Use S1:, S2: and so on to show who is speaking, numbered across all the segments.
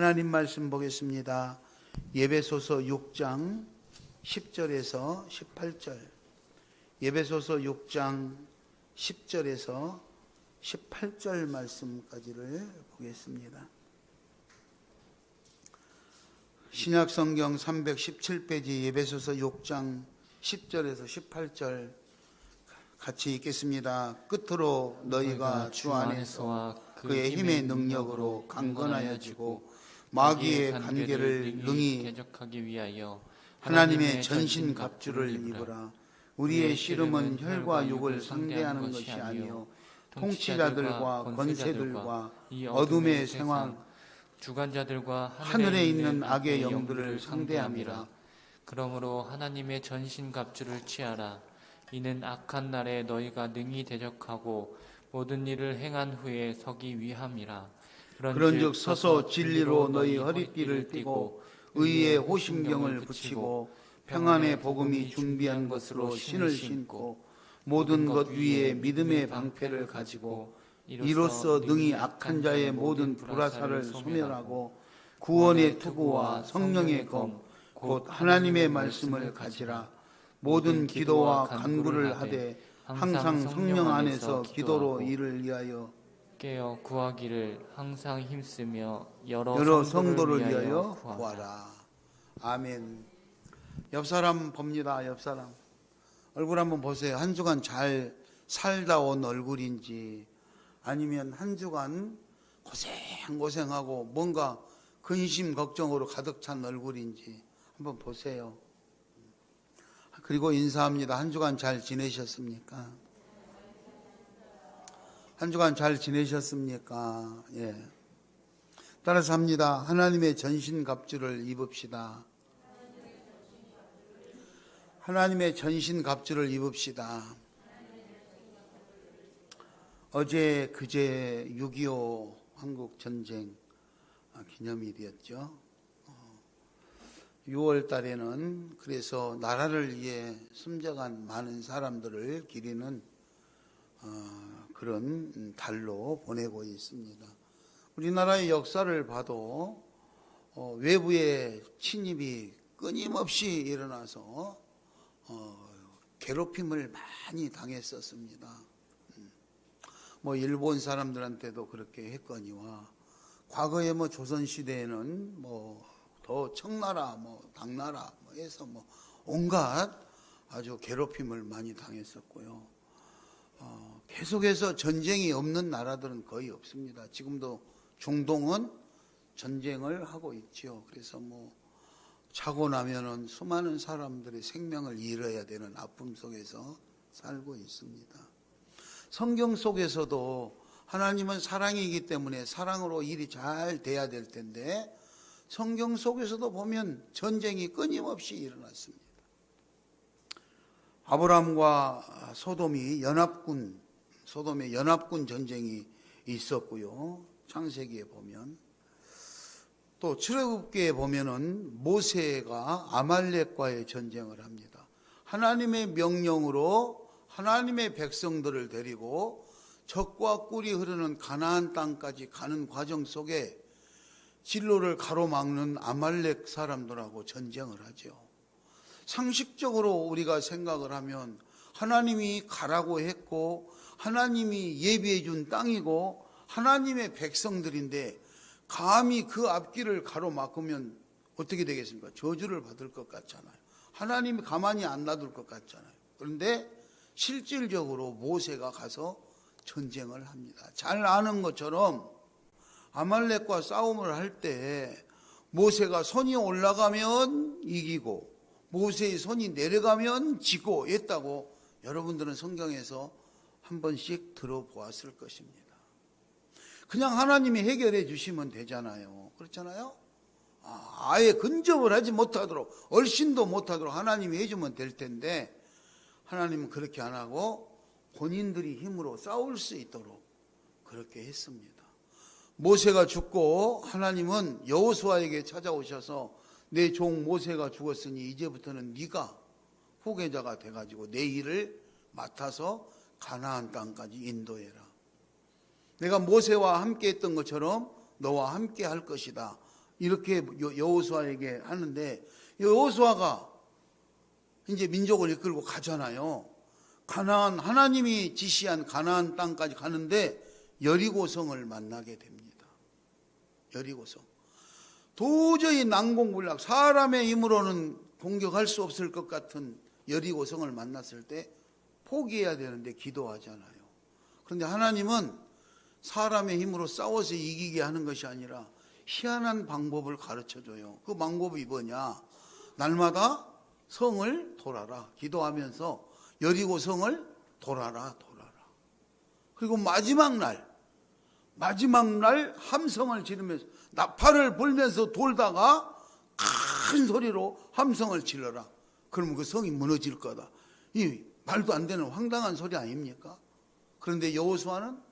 S1: 하나님 말씀 보겠습니다. 에베소서 6장 10절에서 18절. 에베소서 6장 10절에서 18절 말씀까지를 보겠습니다. 신약성경 317페이지 에베소서 6장 10절에서 18절 같이 읽겠습니다. 끝으로 너희가 주 안에서 그의 힘의 능력으로 강건하여지고 마귀의 관계를 능히
S2: 대적하기 위하여
S1: 하나님의 전신 갑주를 입으라. 우리의 씨름은 혈과 육을 상대하는 것이 아니요 통치자들과 권세들과 이 어둠의 생활
S2: 주관자들과
S1: 하늘에 있는 악의 영들을 상대함이라.
S2: 그러므로 하나님의 전신 갑주를 취하라. 이는 악한 날에 너희가 능히 대적하고 모든 일을 행한 후에 서기 위함이라.
S1: 그런즉 서서 진리로 너희 허리띠를 띠고 의의 호심경을 붙이고 평안의 복음이 준비한 것으로 신을 신고 모든 것 위에 믿음의 방패를 가지고 이로써 능히 악한 자의 모든 불화살을 소멸하고 구원의 투구와 성령의 검 곧 하나님의 말씀을 가지라. 모든 기도와 간구를 하되 항상 성령 안에서 기도로 이를 위하여
S2: 깨어 구하기를 항상 힘쓰며
S1: 여러 성도를 위하여 구하라. 아멘. 옆 사람 봅니다. 옆 사람 얼굴 한번 보세요. 한 주간 잘 살다 온 얼굴인지 아니면 한 주간 고생하고 뭔가 근심 걱정으로 가득 찬 얼굴인지 한번 보세요. 그리고 인사합니다. 한 주간 잘 지내셨습니까? 한 주간 잘 지내셨습니까? 예. 따라서 합니다. 하나님의 전신 갑주를 입읍시다. 하나님의 전신 갑주를 입읍시다. 어제 그제 6.25 한국 전쟁 기념일이었죠. 6월 달에는 그래서 나라를 위해 숨져간 많은 사람들을 기리는 그런 달로 보내고 있습니다. 우리나라의 역사를 봐도 외부의 침입이 끊임없이 일어나서 괴롭힘을 많이 당했었습니다. 뭐 일본 사람들한테도 그렇게 했거니와 과거에 뭐 조선 시대에는 뭐 더 청나라, 뭐 당나라 해서 뭐 온갖 아주 괴롭힘을 많이 당했었고요. 계속해서 전쟁이 없는 나라들은 거의 없습니다. 지금도 중동은 전쟁을 하고 있죠. 그래서 뭐 자고 나면은 수많은 사람들의 생명을 잃어야 되는 아픔 속에서 살고 있습니다. 성경 속에서도 하나님은 사랑이기 때문에 사랑으로 일이 잘 돼야 될 텐데 성경 속에서도 보면 전쟁이 끊임없이 일어났습니다. 아브라함과 소돔의 연합군 전쟁이 있었고요. 창세기에 보면 또 출애굽기에 보면은 모세가 아말렉과의 전쟁을 합니다. 하나님의 명령으로 하나님의 백성들을 데리고 젖과 꿀이 흐르는 가나안 땅까지 가는 과정 속에 진로를 가로막는 아말렉 사람들하고 전쟁을 하죠. 상식적으로 우리가 생각을 하면 하나님이 가라고 했고 하나님이 예비해 준 땅이고 하나님의 백성들인데 감히 그 앞길을 가로막으면 어떻게 되겠습니까? 저주를 받을 것 같잖아요. 하나님이 가만히 안 놔둘 것 같잖아요. 그런데 실질적으로 모세가 가서 전쟁을 합니다. 잘 아는 것처럼 아말렉과 싸움을 할 때 모세가 손이 올라가면 이기고 모세의 손이 내려가면 지고 했다고 여러분들은 성경에서 한 번씩 들어보았을 것입니다. 그냥 하나님이 해결해 주시면 되잖아요. 그렇잖아요? 아예 근접을 하지 못하도록 얼씬도 못하도록 하나님이 해주면 될 텐데 하나님은 그렇게 안 하고 본인들이 힘으로 싸울 수 있도록 그렇게 했습니다. 모세가 죽고 하나님은 여호수아에게 찾아오셔서 내 종 모세가 죽었으니 이제부터는 네가 후계자가 돼가지고 내 일을 맡아서 가나안 땅까지 인도해라. 내가 모세와 함께 했던 것처럼 너와 함께 할 것이다. 이렇게 여호수아에게 하는데, 여호수아가 이제 민족을 이끌고 가잖아요. 가나안, 하나님이 지시한 가나안 땅까지 가는데 여리고성을 만나게 됩니다. 여리고성. 도저히 난공불락, 사람의 힘으로는 공격할 수 없을 것 같은 여리고성을 만났을 때 포기해야 되는데 기도하잖아요. 그런데 하나님은 사람의 힘으로 싸워서 이기게 하는 것이 아니라 희한한 방법을 가르쳐줘요. 그 방법이 뭐냐? 날마다 성을 돌아라. 기도하면서 여리고 성을 돌아라. 그리고 마지막 날 함성을 지르면서, 나팔을 불면서 돌다가 큰 소리로 함성을 질러라. 그러면 그 성이 무너질 거다. 이 말도 안 되는 황당한 소리 아닙니까? 그런데 여호수아는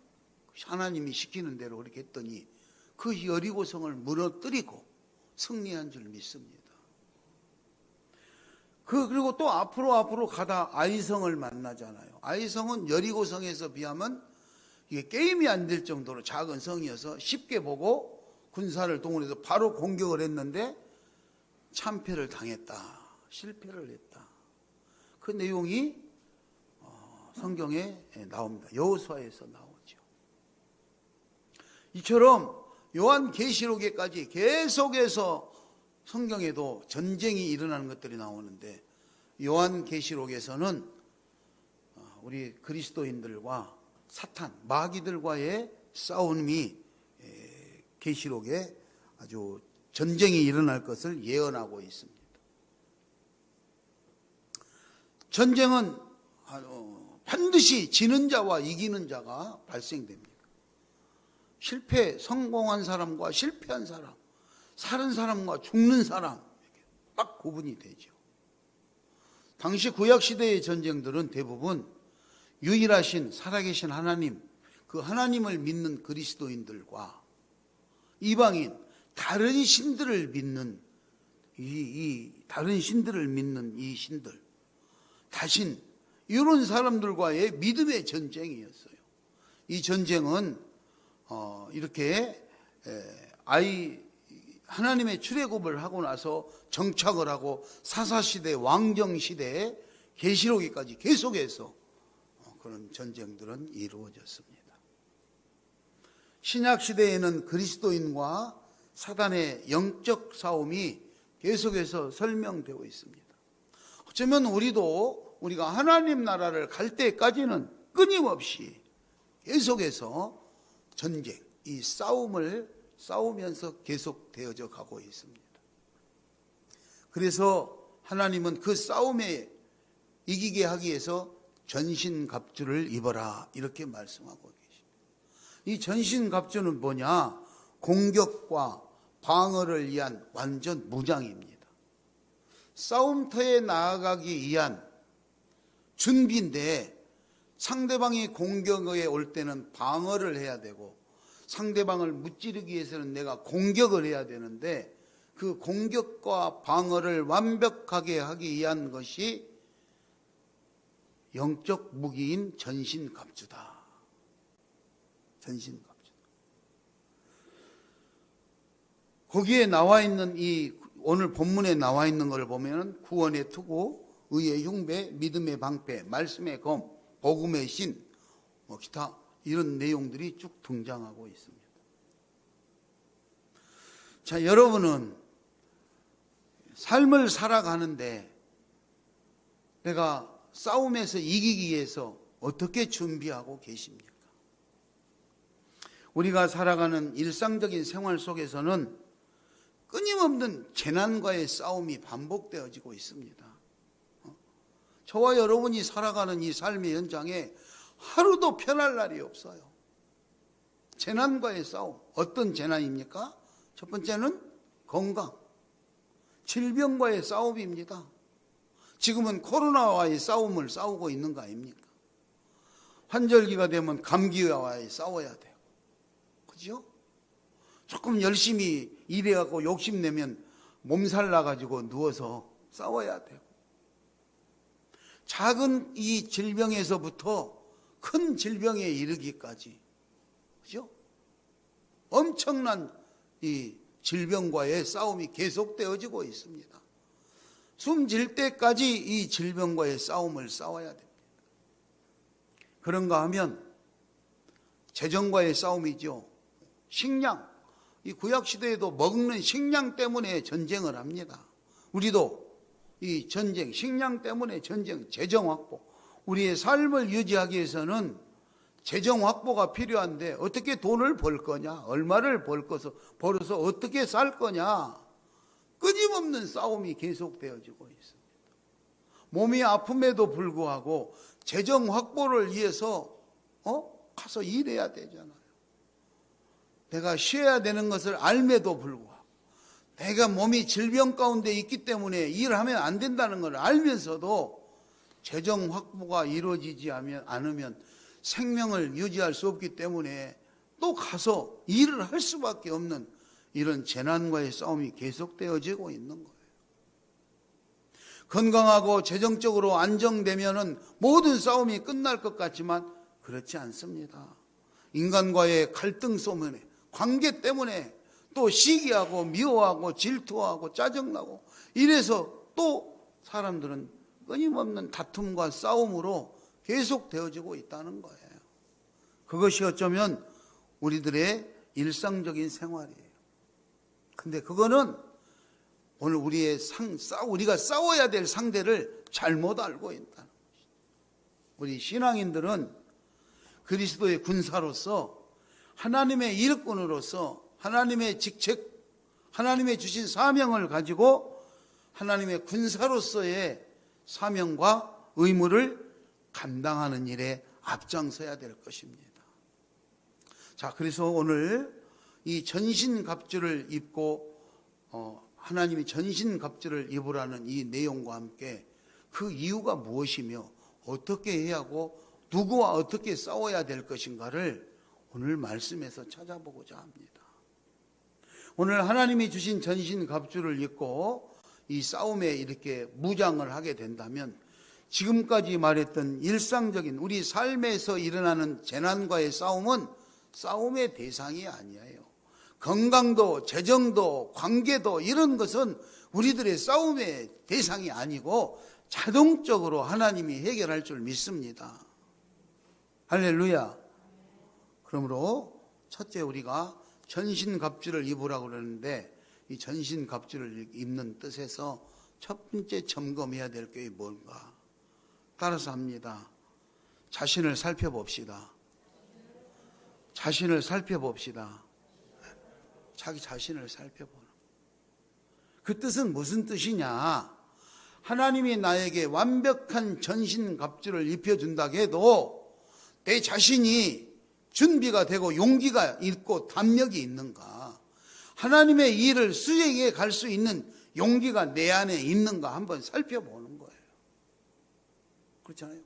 S1: 하나님이 시키는 대로 그렇게 했더니 그 여리고성을 무너뜨리고 승리한 줄 믿습니다. 그리고 또 앞으로 가다 아이성을 만나잖아요. 아이성은 여리고성에서 비하면 이게 게임이 안 될 정도로 작은 성이어서 쉽게 보고 군사를 동원해서 바로 공격을 했는데 참패를 당했다. 실패를 했다. 그 내용이 성경에 나옵니다. 여호수아에서 나오죠. 이처럼 요한계시록에까지 계속해서 성경에도 전쟁이 일어나는 것들이 나오는데, 요한계시록에서는 우리 그리스도인들과 사탄, 마귀들과의 싸움이 계시록에 아주 전쟁이 일어날 것을 예언하고 있습니다. 전쟁은 반드시 지는 자와 이기는 자가 발생됩니다. 성공한 사람과 실패한 사람, 사는 사람과 죽는 사람, 딱 구분이 되죠. 당시 구약시대의 전쟁들은 대부분 유일하신 살아계신 하나님, 그 하나님을 믿는 그리스도인들과 이방인, 다른 신들을 믿는 다른 신들을 믿는 이 신들, 다신, 이런 사람들과의 믿음의 전쟁이었어요. 이 전쟁은 이렇게 하나님의 출애굽을 하고 나서 정착을 하고 사사시대, 왕정시대에 계시록에까지 계속해서 그런 전쟁들은 이루어졌습니다. 신약시대에는 그리스도인과 사단의 영적 싸움이 계속해서 설명되고 있습니다. 어쩌면 우리가 하나님 나라를 갈 때까지는 끊임없이 계속해서 전쟁, 이 싸움을 싸우면서 계속되어져 가고 있습니다. 그래서 하나님은 그 싸움에 이기게 하기 위해서 전신갑주를 입어라, 이렇게 말씀하고 계십니다. 이 전신갑주는 뭐냐? 공격과 방어를 위한 완전 무장입니다. 싸움터에 나아가기 위한 준비인데, 상대방이 공격에 올 때는 방어를 해야 되고, 상대방을 무찌르기 위해서는 내가 공격을 해야 되는데, 그 공격과 방어를 완벽하게 하기 위한 것이 영적 무기인 전신갑주다. 전신갑주. 거기에 나와 있는 오늘 본문에 나와 있는 것을 보면 구원의 투구, 의의 흉배, 믿음의 방패, 말씀의 검, 복음의 신, 기타 이런 내용들이 쭉 등장하고 있습니다. 자, 여러분은 삶을 살아가는데 내가 싸움에서 이기기 위해서 어떻게 준비하고 계십니까? 우리가 살아가는 일상적인 생활 속에서는 끊임없는 재난과의 싸움이 반복되어지고 있습니다. 저와 여러분이 살아가는 이 삶의 현장에 하루도 편할 날이 없어요. 재난과의 싸움. 어떤 재난입니까? 첫 번째는 건강, 질병과의 싸움입니다. 지금은 코로나와의 싸움을 싸우고 있는 거 아닙니까? 환절기가 되면 감기와의 싸워야 돼요. 그죠? 조금 열심히 일해갖고 욕심내면 몸살 나가지고 누워서 싸워야 돼요. 작은 이 질병에서부터 큰 질병에 이르기까지, 그죠? 엄청난 이 질병과의 싸움이 계속되어지고 있습니다. 숨질 때까지 이 질병과의 싸움을 싸워야 됩니다. 그런가 하면 재정과의 싸움이죠. 식량, 이 구약시대에도 먹는 식량 때문에 전쟁을 합니다. 우리도 이 전쟁, 식량 때문에 전쟁, 재정 확보, 우리의 삶을 유지하기 위해서는 재정 확보가 필요한데 어떻게 돈을 벌 거냐, 얼마를 벌어서 어떻게 살 거냐, 끊임없는 싸움이 계속되어지고 있습니다. 몸이 아픔에도 불구하고 재정 확보를 위해서 가서 일해야 되잖아요. 내가 쉬어야 되는 것을 알매도 불구하고, 내가 몸이 질병 가운데 있기 때문에 일하면 안 된다는 걸 알면서도 재정 확보가 이루어지지 않으면 생명을 유지할 수 없기 때문에 또 가서 일을 할 수밖에 없는 이런 재난과의 싸움이 계속되어지고 있는 거예요. 건강하고 재정적으로 안정되면은 모든 싸움이 끝날 것 같지만 그렇지 않습니다. 인간과의 갈등 소문에, 관계 때문에 또 시기하고 미워하고 질투하고 짜증나고 이래서 또 사람들은 끊임없는 다툼과 싸움으로 계속 되어지고 있다는 거예요. 그것이 어쩌면 우리들의 일상적인 생활이에요. 근데 그거는 오늘 우리가 싸워야 될 상대를 잘못 알고 있다는 것이죠. 우리 신앙인들은 그리스도의 군사로서, 하나님의 일꾼으로서 하나님의 직책, 하나님의 주신 사명을 가지고 하나님의 군사로서의 사명과 의무를 감당하는 일에 앞장서야 될 것입니다. 자, 그래서 오늘 이 전신갑주를 입고 하나님이 전신갑주를 입으라는 이 내용과 함께 그 이유가 무엇이며 어떻게 해야 하고 누구와 어떻게 싸워야 될 것인가를 오늘 말씀에서 찾아보고자 합니다. 오늘 하나님이 주신 전신갑주를 입고 이 싸움에 이렇게 무장을 하게 된다면 지금까지 말했던 일상적인 우리 삶에서 일어나는 재난과의 싸움은 싸움의 대상이 아니에요. 건강도 재정도 관계도 이런 것은 우리들의 싸움의 대상이 아니고 자동적으로 하나님이 해결할 줄 믿습니다. 할렐루야. 그러므로 첫째 우리가 전신갑주를 입으라고 그러는데 이 전신갑주를 입는 뜻에서 첫 번째 점검해야 될 게 뭔가? 따라서 합니다. 자신을 살펴봅시다. 자신을 살펴봅시다. 자기 자신을 살펴보는. 그 뜻은 무슨 뜻이냐? 하나님이 나에게 완벽한 전신갑주를 입혀준다고 해도 내 자신이 준비가 되고 용기가 있고 담력이 있는가? 하나님의 일을 수행해 갈 수 있는 용기가 내 안에 있는가 한번 살펴보는 거예요. 그렇잖아요.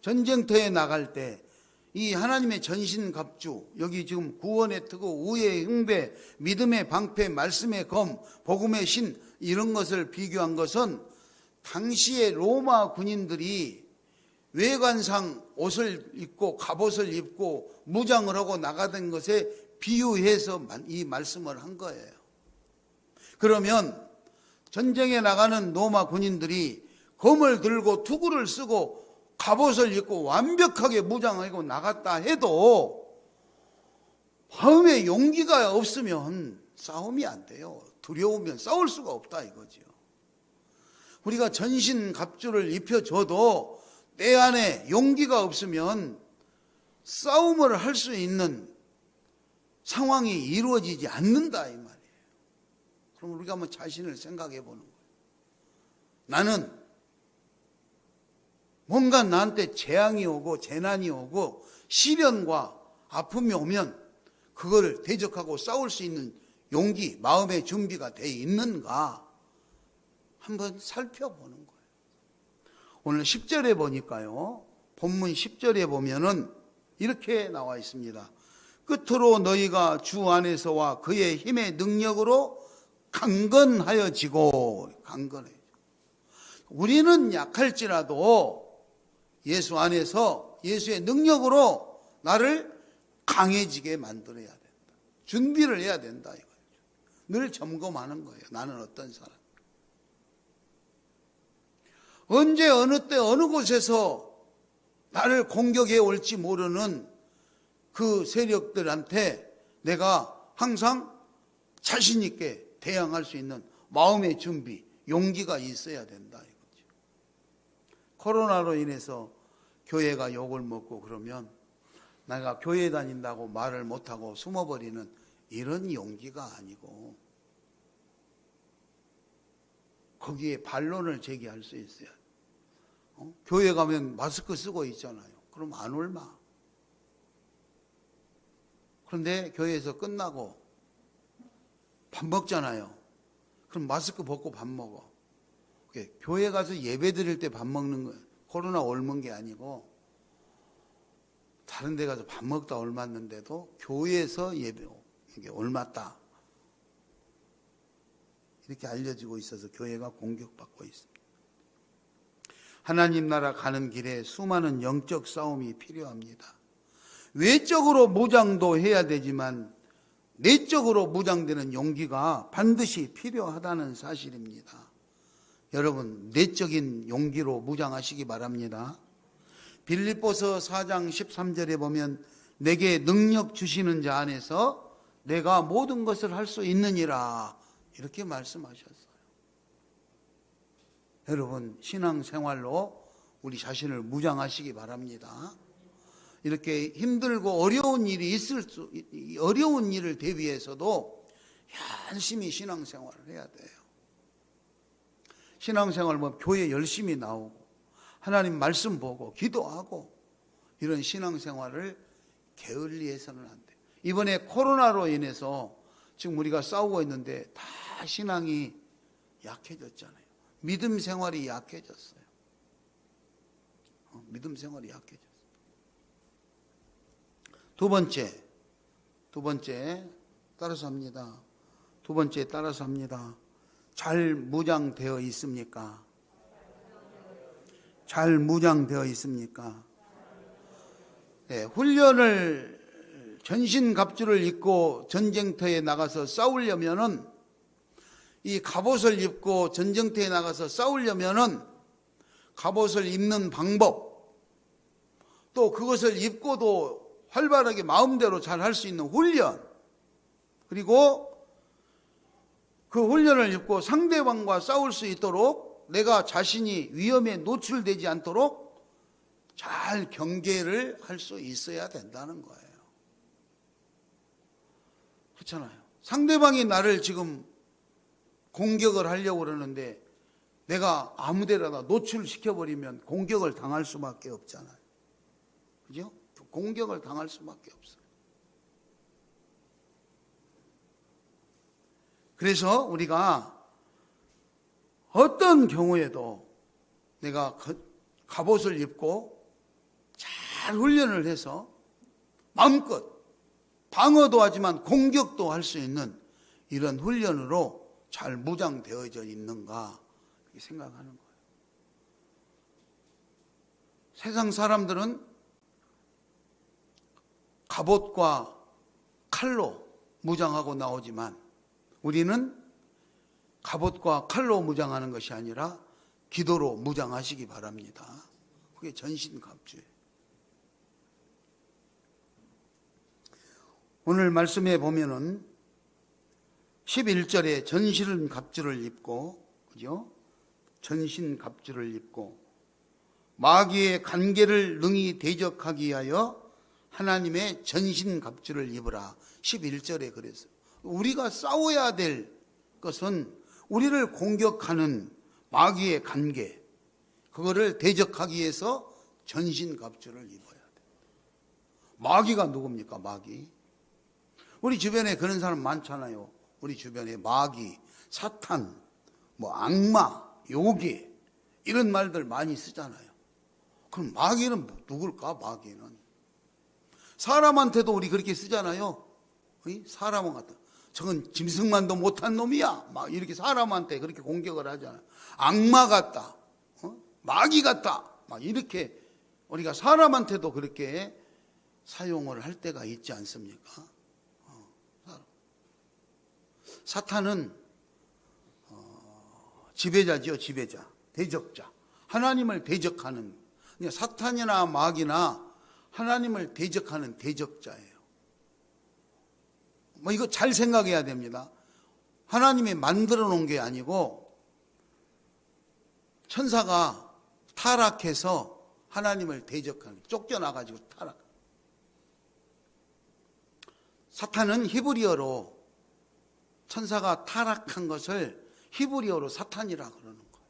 S1: 전쟁터에 나갈 때 이 하나님의 전신갑주, 여기 지금 구원의 특호, 우애의 흥배, 믿음의 방패, 말씀의 검, 복음의 신 이런 것을 비교한 것은 당시의 로마 군인들이 외관상 옷을 입고 갑옷을 입고 무장을 하고 나가던 것에 비유해서 이 말씀을 한 거예요. 그러면 전쟁에 나가는 로마 군인들이 검을 들고 투구를 쓰고 갑옷을 입고 완벽하게 무장하고 나갔다 해도 마음에 용기가 없으면 싸움이 안 돼요. 두려우면 싸울 수가 없다 이거죠. 우리가 전신갑주를 입혀줘도 내 안에 용기가 없으면 싸움을 할 수 있는 상황이 이루어지지 않는다 이 말이에요. 그럼 우리가 한번 자신을 생각해 보는 거예요. 나는 뭔가 나한테 재앙이 오고 재난이 오고 시련과 아픔이 오면 그걸 대적하고 싸울 수 있는 용기, 마음의 준비가 돼 있는가 한번 살펴보는 거예요. 오늘 10절에 보니까요, 본문 10절에 보면은 이렇게 나와 있습니다. 끝으로 너희가 주 안에서와 그의 힘의 능력으로 강건하여지고. 강건해요. 우리는 약할지라도 예수 안에서 예수의 능력으로 나를 강해지게 만들어야 된다. 준비를 해야 된다 이거죠. 늘 점검하는 거예요. 나는 어떤 사람. 언제 어느 때 어느 곳에서 나를 공격해 올지 모르는 그 세력들한테 내가 항상 자신 있게 대항할 수 있는 마음의 준비, 용기가 있어야 된다 이거죠. 코로나로 인해서 교회가 욕을 먹고 그러면 내가 교회 다닌다고 말을 못하고 숨어버리는 이런 용기가 아니고 거기에 반론을 제기할 수 있어요. 교회 가면 마스크 쓰고 있잖아요. 그럼 안 올마. 그런데 교회에서 끝나고 밥 먹잖아요. 그럼 마스크 벗고 밥 먹어. 교회 가서 예배 드릴 때 밥 먹는 거예요. 코로나 옮은 게 아니고 다른 데 가서 밥 먹다 옮았는데도 교회에서 예배 이게 옮았다. 이렇게 알려지고 있어서 교회가 공격받고 있습니다. 하나님 나라 가는 길에 수많은 영적 싸움이 필요합니다. 외적으로 무장도 해야 되지만 내적으로 무장되는 용기가 반드시 필요하다는 사실입니다. 여러분, 내적인 용기로 무장하시기 바랍니다. 빌립보서 4장 13절에 보면 내게 능력 주시는 자 안에서 내가 모든 것을 할 수 있느니라 이렇게 말씀하셨어요. 여러분, 신앙생활로 우리 자신을 무장하시기 바랍니다. 이렇게 힘들고 어려운 일이 어려운 일을 대비해서도 열심히 신앙생활을 해야 돼요. 신앙생활 뭐 교회 열심히 나오고 하나님 말씀 보고 기도하고 이런 신앙생활을 게을리해서는 안 돼요. 이번에 코로나로 인해서 지금 우리가 싸우고 있는데 다 신앙이 약해졌잖아요. 믿음 생활이 약해졌어요. 믿음 생활이 약해졌어요. 두 번째 따라서 합니다. 두 번째 따라서 합니다. 잘 무장되어 있습니까? 잘 무장되어 있습니까? 네, 훈련을 전신갑주를 입고 전쟁터에 나가서 싸우려면은 이 갑옷을 입고 전쟁터에 나가서 싸우려면은 갑옷을 입는 방법 또 그것을 입고도 활발하게 마음대로 잘 할 수 있는 훈련 그리고 그 훈련을 입고 상대방과 싸울 수 있도록 내가 자신이 위험에 노출되지 않도록 잘 경계를 할 수 있어야 된다는 거예요. 그렇잖아요. 상대방이 나를 지금 공격을 하려고 그러는데 내가 아무 데라도 노출시켜버리면 공격을 당할 수밖에 없잖아요. 그죠? 공격을 당할 수밖에 없어요. 그래서 우리가 어떤 경우에도 내가 갑옷을 입고 잘 훈련을 해서 마음껏 방어도 하지만 공격도 할 수 있는 이런 훈련으로 잘 무장되어져 있는가 이렇게 생각하는 거예요. 세상 사람들은 갑옷과 칼로 무장하고 나오지만 우리는 갑옷과 칼로 무장하는 것이 아니라 기도로 무장하시기 바랍니다. 그게 전신갑주예요. 오늘 말씀에 보면은 11절에 전신갑주를 입고, 그죠? 전신갑주를 입고 마귀의 간계를 능히 대적하기 위하여 하나님의 전신갑주를 입으라. 11절에 그랬어요. 우리가 싸워야 될 것은 우리를 공격하는 마귀의 간계, 그거를 대적하기 위해서 전신갑주를 입어야 돼요. 마귀가 누굽니까? 마귀. 우리 주변에 그런 사람 많잖아요. 우리 주변에 마귀, 사탄, 뭐 악마, 요괴 이런 말들 많이 쓰잖아요. 그럼 마귀는 누굴까? 마귀는 사람한테도 우리 그렇게 쓰잖아요. 사람은 같다. 저건 짐승만도 못한 놈이야. 막 이렇게 사람한테 그렇게 공격을 하잖아요. 악마 같다. 마귀 같다. 막 이렇게 우리가 사람한테도 그렇게 사용을 할 때가 있지 않습니까? 사탄은 지배자지요, 지배자, 대적자. 하나님을 대적하는, 그러니까 사탄이나 마귀나 하나님을 대적하는 대적자예요. 뭐 이거 잘 생각해야 됩니다. 하나님이 만들어 놓은 게 아니고 천사가 타락해서 하나님을 대적하는, 쫓겨나가지고 타락. 사탄은 히브리어로, 천사가 타락한 것을 히브리어로 사탄이라 그러는 거예요.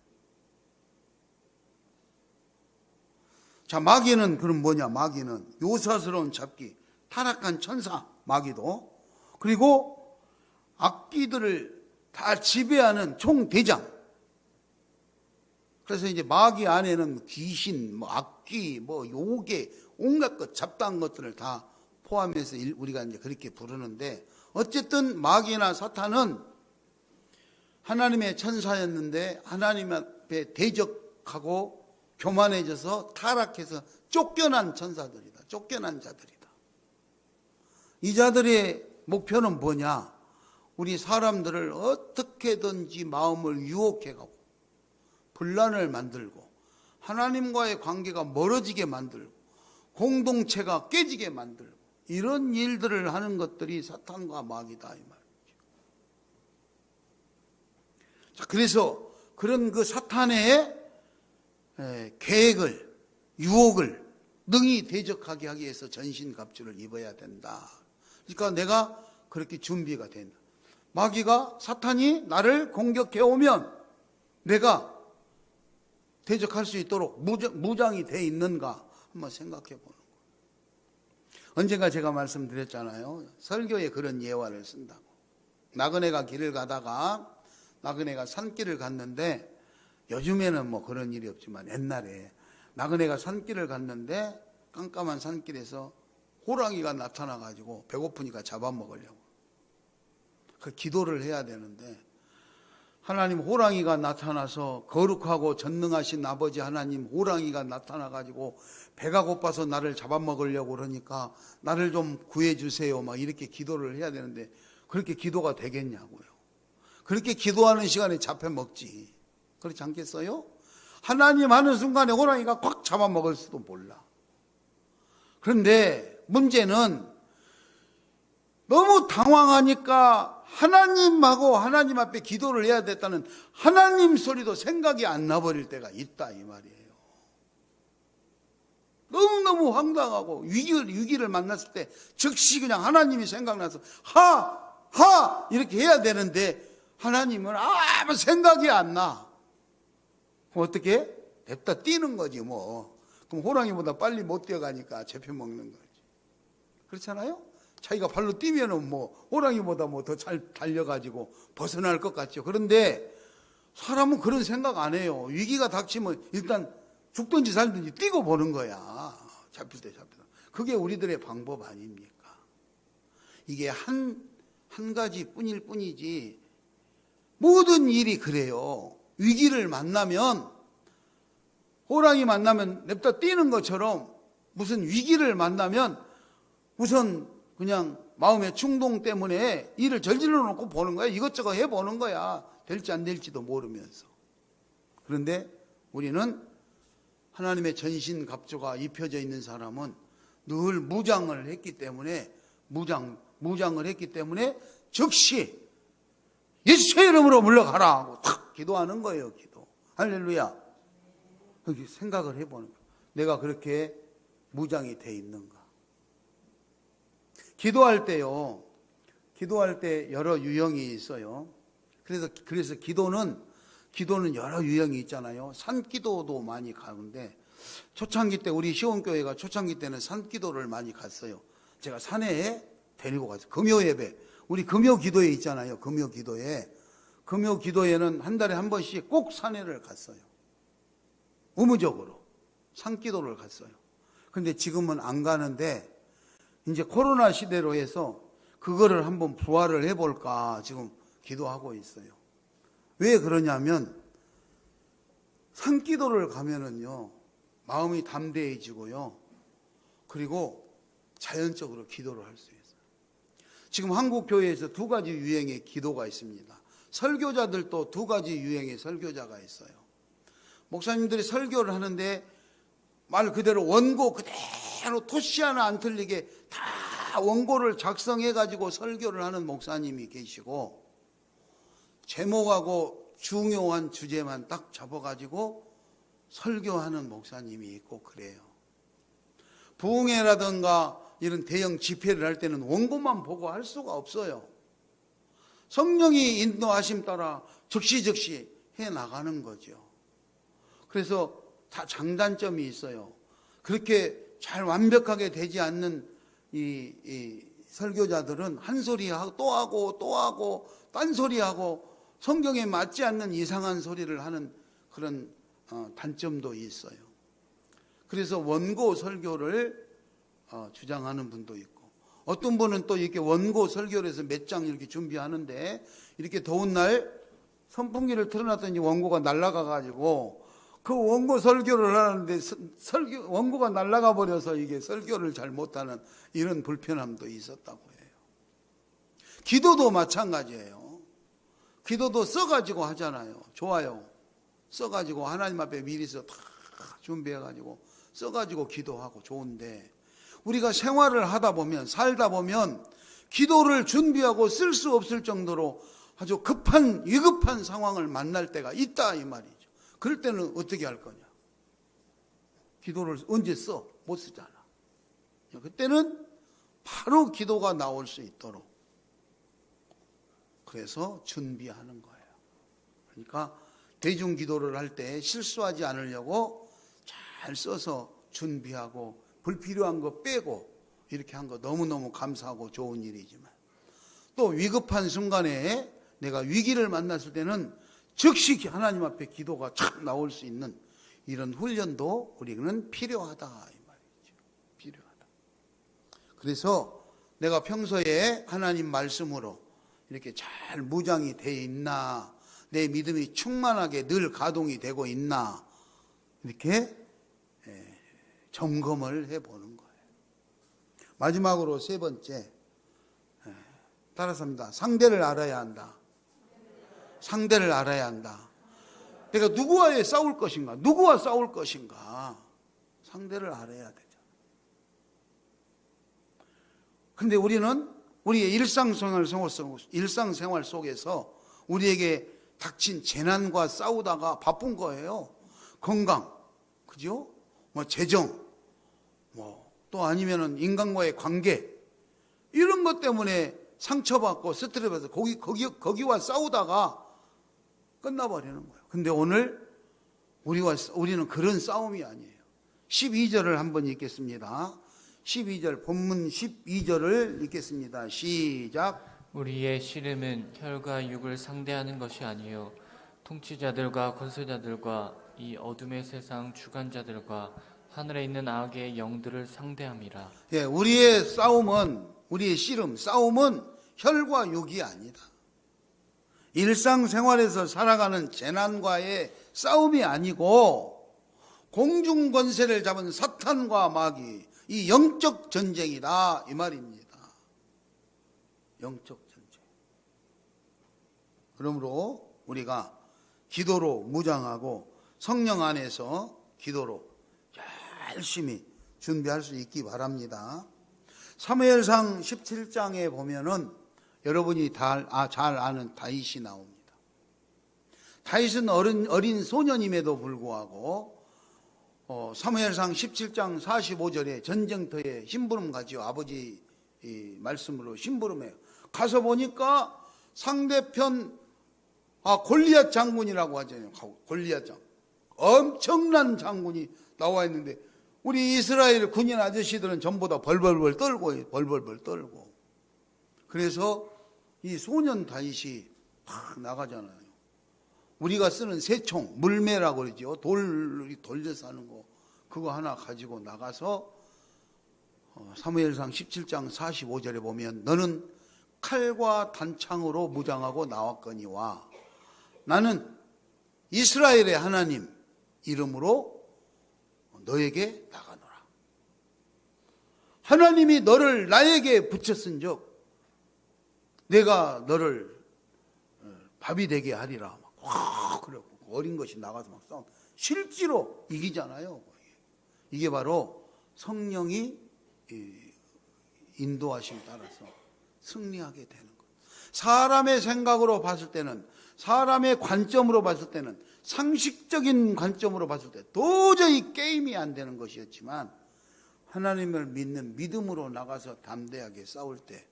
S1: 자, 마귀는 그럼 뭐냐? 마귀는 요사스러운 잡기, 타락한 천사, 마귀도, 그리고 악귀들을 다 지배하는 총대장. 그래서 이제 마귀 안에는 귀신, 뭐 악귀, 뭐 요괴, 온갖 것, 잡다한 것들을 다 포함해서 우리가 이제 그렇게 부르는데, 어쨌든 마귀나 사탄은 하나님의 천사였는데 하나님 앞에 대적하고 교만해져서 타락해서 쫓겨난 천사들이다. 쫓겨난 자들이다. 이 자들의 목표는 뭐냐? 우리 사람들을 어떻게든지 마음을 유혹해가고 분란을 만들고 하나님과의 관계가 멀어지게 만들고 공동체가 깨지게 만들고 이런 일들을 하는 것들이 사탄과 마귀다 이 말이죠. 자, 그래서 그런 그 사탄의 계획을, 유혹을 능히 대적하게 하기 위해서 전신갑주를 입어야 된다. 그러니까 내가 그렇게 준비가 된다. 마귀가, 사탄이 나를 공격해 오면 내가 대적할 수 있도록 무장이 돼 있는가 한번 생각해 보는 거예요. 언젠가 제가 말씀드렸잖아요. 설교에 그런 예화를 쓴다고. 나그네가 길을 가다가 나그네가 산길을 갔는데, 요즘에는 뭐 그런 일이 없지만 옛날에 나그네가 산길을 갔는데 깜깜한 산길에서 호랑이가 나타나가지고 배고프니까 잡아먹으려고. 그 기도를 해야 되는데, 하나님, 호랑이가 나타나서 거룩하고 전능하신 아버지 하나님, 호랑이가 나타나가지고 배가 고파서 나를 잡아먹으려고 그러니까 나를 좀 구해주세요. 막 이렇게 기도를 해야 되는데 그렇게 기도가 되겠냐고요. 그렇게 기도하는 시간에 잡혀먹지. 그렇지 않겠어요? 하나님 하는 순간에 호랑이가 콱 잡아먹을 수도 몰라. 그런데 문제는 너무 당황하니까 하나님하고 하나님 앞에 기도를 해야 됐다는 하나님 소리도 생각이 안 나버릴 때가 있다 이 말이에요. 너무너무 황당하고 위기를 만났을 때 즉시 그냥 하나님이 생각나서 하 이렇게 해야 되는데 하나님은 아무 생각이 안 나. 그럼 어떻게? 냅다 뛰는 거지 뭐. 그럼 호랑이보다 빨리 못 뛰어가니까 잡혀먹는 거지. 그렇잖아요? 자기가 발로 뛰면은 뭐 호랑이보다 뭐 더 잘 달려가지고 벗어날 것 같죠. 그런데 사람은 그런 생각 안 해요. 위기가 닥치면 일단 죽든지 살든지 뛰고 보는 거야. 잡힐 때. 그게 우리들의 방법 아닙니까? 이게 한 가지 뿐일 뿐이지 모든 일이 그래요. 위기를 만나면, 호랑이 만나면 냅다 뛰는 것처럼 무슨 위기를 만나면 우선 그냥 마음의 충동 때문에 일을 저질러 놓고 보는 거야. 이것저것 해보는 거야. 될지 안 될지도 모르면서. 그런데 우리는 하나님의 전신갑주가 입혀져 있는 사람은 늘 무장을 했기 때문에 무장을 했기 때문에 즉시 예수의 이름으로 물러가라 하고 탁 기도하는 거예요. 기도. 할렐루야. 여기 생각을 해보는 거예요. 내가 그렇게 무장이 돼 있는가. 기도할 때요. 기도할 때 여러 유형이 있어요. 그래서 기도는 여러 유형이 있잖아요. 산기도도 많이 가는데 초창기 때 우리 시온교회가 초창기 때는 산기도를 많이 갔어요. 제가 산에 데리고 갔어요. 금요예배. 우리 금요기도회 있잖아요. 금요기도회는 한 달에 한 번씩 꼭 산에를 갔어요. 의무적으로 산기도를 갔어요. 그런데 지금은 안 가는데 이제 코로나 시대로 해서 그거를 한번 부활을 해볼까 지금 기도하고 있어요. 왜 그러냐면 산기도를 가면은요 마음이 담대해지고요, 그리고 자연적으로 기도를 할 수 있어요. 지금 한국 교회에서 두 가지 유형의 기도가 있습니다. 설교자들도 두 가지 유형의 설교자가 있어요. 목사님들이 설교를 하는데 말 그대로 원고 그대로 토시 하나 안 틀리게 다 원고를 작성해 가지고 설교를 하는 목사님이 계시고, 제목하고 중요한 주제만 딱 잡아가지고 설교하는 목사님이 있고 그래요. 부흥회라든가 이런 대형 집회를 할 때는 원고만 보고 할 수가 없어요. 성령이 인도하심 따라 즉시 해 나가는 거죠. 그래서 다 장단점이 있어요. 그렇게 잘 완벽하게 되지 않는 이 설교자들은 한 소리 하고 또 하고 딴소리하고 성경에 맞지 않는 이상한 소리를 하는 그런 단점도 있어요. 그래서 원고 설교를 주장하는 분도 있고, 어떤 분은 또 이렇게 원고 설교를 해서 몇 장 이렇게 준비하는데 이렇게 더운 날 선풍기를 틀어놨더니 원고가 날아가 가지고 그 원고 설교를 하는데 원고가 날아가 버려서 이게 설교를 잘 못하는 이런 불편함도 있었다고 해요. 기도도 마찬가지예요. 기도도 써가지고 하잖아요. 좋아요. 써가지고 하나님 앞에 미리서 다 준비해가지고 써가지고 기도하고 좋은데, 우리가 생활을 하다 보면 살다 보면 기도를 준비하고 쓸 수 없을 정도로 아주 위급한 상황을 만날 때가 있다 이 말이죠. 그럴 때는 어떻게 할 거냐? 기도를 언제 써? 못 쓰잖아. 그때는 바로 기도가 나올 수 있도록 그래서 준비하는 거예요. 그러니까 대중 기도를 할 때 실수하지 않으려고 잘 써서 준비하고 불필요한 거 빼고 이렇게 한 거 너무너무 감사하고 좋은 일이지만, 또 위급한 순간에 내가 위기를 만났을 때는 즉시 하나님 앞에 기도가 착 나올 수 있는 이런 훈련도 우리는 필요하다 이 말이죠. 필요하다. 그래서 내가 평소에 하나님 말씀으로 이렇게 잘 무장이 돼 있나, 내 믿음이 충만하게 늘 가동이 되고 있나, 이렇게 점검을 해보는 거예요. 마지막으로 세 번째, 따라서 합니다. 상대를 알아야 한다. 상대를 알아야 한다. 내가 누구와의 싸울 것인가? 누구와 싸울 것인가? 상대를 알아야 되죠. 근데 우리는 우리의 일상생활 속에서 우리에게 닥친 재난과 싸우다가 바쁜 거예요. 건강, 그죠? 재정, 또 아니면은 인간과의 관계, 이런 것 때문에 상처받고 스트레스 받아서 거기와 싸우다가 끝나버리는 거예요. 근데 오늘 우리는 그런 싸움이 아니에요. 12절을 한번 읽겠습니다. 12절, 본문 12절을 읽겠습니다. 시작.
S2: 우리의 씨름은 혈과 육을 상대하는 것이 아니요 통치자들과 권세자들과 이 어둠의 세상 주관자들과 하늘에 있는 악의 영들을 상대함이라.
S1: 예, 우리의 싸움은 혈과 육이 아니다. 일상생활에서 살아가는 재난과의 싸움이 아니고 공중 권세를 잡은 사탄과 마귀, 이 영적 전쟁이다 이 말입니다. 영적 전쟁. 그러므로 우리가 기도로 무장하고 성령 안에서 기도로 열심히 준비할 수 있기 바랍니다. 사무엘상 17장에 보면은 여러분이 잘 아는 다윗이 나옵니다. 다윗은 어린 소년임에도 불구하고 사무엘상 17장 45절에 전쟁터에 심부름 가지요. 아버지 말씀으로 심부름해요. 가서 보니까 상대편 골리앗 장군이라고 하잖아요. 골리앗 장군. 엄청난 장군이 나와 있는데 우리 이스라엘 군인 아저씨들은 전부 다 벌벌벌 떨고. 그래서 이 소년 다윗이 막 나가잖아요. 우리가 쓰는 새총, 물매라고 그러죠. 돌려서 하는 거. 그거 하나 가지고 나가서 사무엘상 17장 45절에 보면 너는 칼과 단창으로 무장하고 나왔거니와 나는 이스라엘의 하나님 이름으로 너에게 나가노라. 하나님이 너를 나에게 붙였은즉 내가 너를 밥이 되게 하리라. 막 그러고 어린 것이 나가서 막 싸워. 실제로 이기잖아요. 이게 바로 성령이 인도하심 따라서 승리하게 되는 거예요. 사람의 생각으로 봤을 때는, 사람의 관점으로 봤을 때는, 상식적인 관점으로 봤을 때 도저히 게임이 안 되는 것이었지만, 하나님을 믿는 믿음으로 나가서 담대하게 싸울 때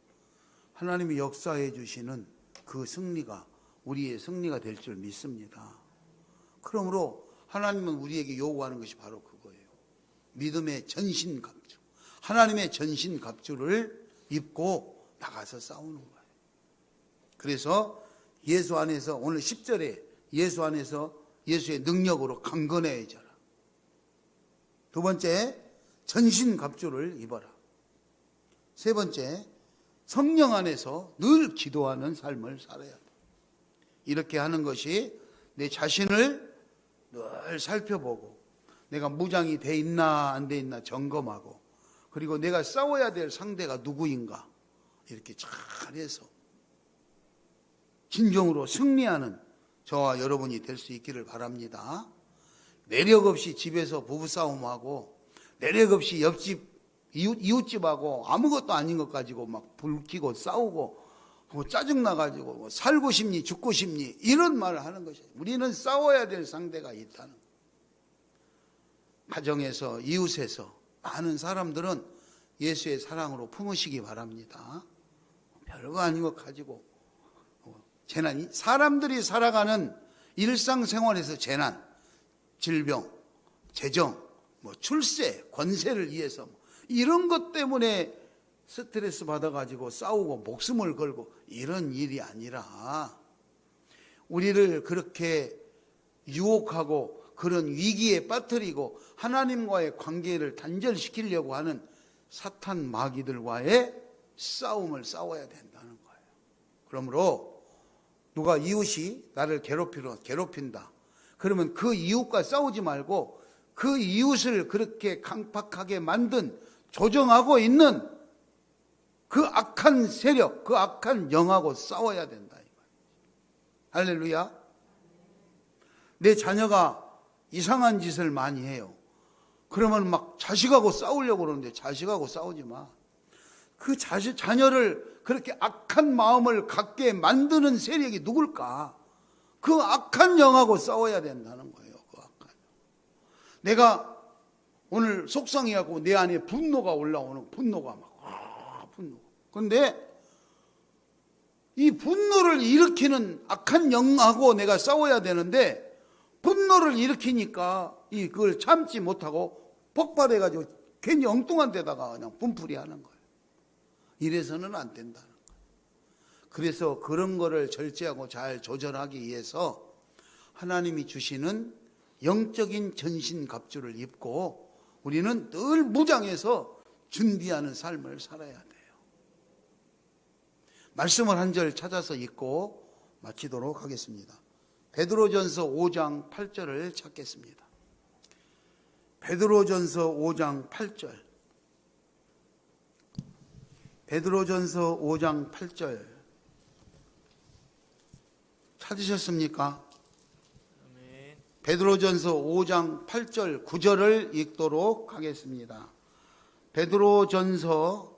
S1: 하나님이 역사해 주시는 그 승리가 우리의 승리가 될 줄 믿습니다. 그러므로 하나님은 우리에게 요구하는 것이 바로 그거예요. 믿음의 전신갑주, 하나님의 전신갑주를 입고 나가서 싸우는 거예요. 그래서 예수 안에서, 오늘 10절에 예수 안에서 예수의 능력으로 강건해져라. 두 번째, 전신갑주를 입어라. 세 번째, 성령 안에서 늘 기도하는 삶을 살아야 돼. 이렇게 하는 것이 내 자신을 늘 살펴보고, 내가 무장이 돼 있나 안 돼 있나 점검하고, 그리고 내가 싸워야 될 상대가 누구인가 이렇게 잘해서 진정으로 승리하는 저와 여러분이 될 수 있기를 바랍니다. 내력 없이 집에서 부부싸움하고, 내력 없이 옆집 이웃집하고 아무것도 아닌 것 가지고 막 불키고 싸우고 뭐 짜증나가지고 뭐 살고 싶니 죽고 싶니 이런 말을 하는 것이에요. 우리는 싸워야 될 상대가 있다는 거예요. 가정에서, 이웃에서 많은 사람들은 예수의 사랑으로 품으시기 바랍니다. 별거 아닌 것 가지고 재난이, 사람들이 살아가는 일상생활에서 재난, 질병, 재정, 뭐 출세, 권세를 위해서 이런 것 때문에 스트레스 받아가지고 싸우고 목숨을 걸고 이런 일이 아니라, 우리를 그렇게 유혹하고 그런 위기에 빠뜨리고 하나님과의 관계를 단절시키려고 하는 사탄 마귀들과의 싸움을 싸워야 된다는 거예요. 그러므로 누가 이웃이 나를 괴롭힌다. 그러면 그 이웃과 싸우지 말고 그 이웃을 그렇게 강팍하게 만든, 조정하고 있는 그 악한 세력, 그 악한 영하고 싸워야 된다. 할렐루야. 내 자녀가 이상한 짓을 많이 해요. 그러면 막 자식하고 싸우려고 그러는데 자식하고 싸우지 마. 그 자녀를 그렇게 악한 마음을 갖게 만드는 세력이 누굴까? 그 악한 영하고 싸워야 된다는 거예요. 그 악한. 내가 오늘 속상해하고 내 안에 분노가 올라오는, 분노가 막 분노. 그런데 이 분노를 일으키는 악한 영하고 내가 싸워야 되는데, 분노를 일으키니까 그걸 참지 못하고 폭발해가지고 괜히 엉뚱한 데다가 그냥 분풀이 하는 거예요. 이래서는 안 된다는 거예요. 그래서 그런 거를 절제하고 잘 조절하기 위해서 하나님이 주시는 영적인 전신갑주를 입고 우리는 늘 무장해서 준비하는 삶을 살아야 돼요. 말씀을 한 절 찾아서 읽고 마치도록 하겠습니다. 베드로전서 5장 8절을 찾겠습니다. 베드로전서 5장 8절. 베드로전서 5장 8절 찾으셨습니까?
S2: 아멘.
S1: 베드로전서 5장 8절 9절을 읽도록 하겠습니다. 베드로전서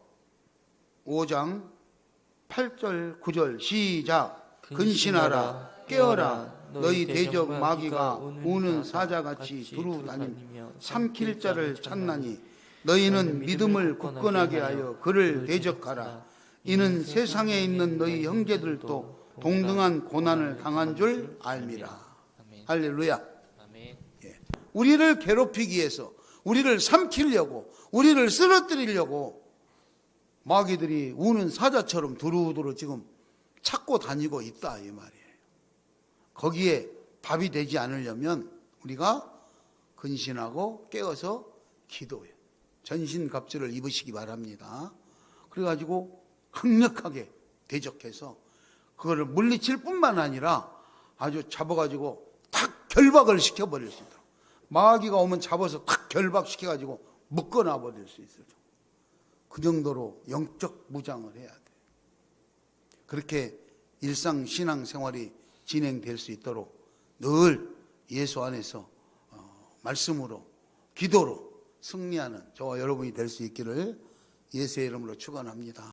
S1: 5장 8절 9절 시작. 근신하라, 깨어라, 너희 대적 마귀가 우는 사자같이 두루다니며 삼킬 자를 찾나니 너희는 믿음을 굳건하게 하여 그를 대적하라. 이는 세상에 있는 너희 형제들도 동등한 고난을 당한 줄 알미라. 할렐루야. 우리를 괴롭히기 위해서, 우리를 삼키려고, 우리를 쓰러뜨리려고 마귀들이 우는 사자처럼 두루두루 지금 찾고 다니고 있다 이 말이에요. 거기에 밥이 되지 않으려면 우리가 근신하고 깨어서 기도해요. 전신갑주를 입으시기 바랍니다. 그래가지고 강력하게 대적해서 그거를 물리칠 뿐만 아니라 아주 잡아가지고 탁 결박을 시켜버릴 수 있도록, 마귀가 오면 잡아서 탁 결박시켜가지고 묶어놔 버릴 수 있어요. 그 정도로 영적 무장을 해야 돼요. 그렇게 일상 신앙 생활이 진행될 수 있도록 늘 예수 안에서 말씀으로 기도로 승리하는 저와 여러분이 될 수 있기를 예수의 이름으로 축원합니다.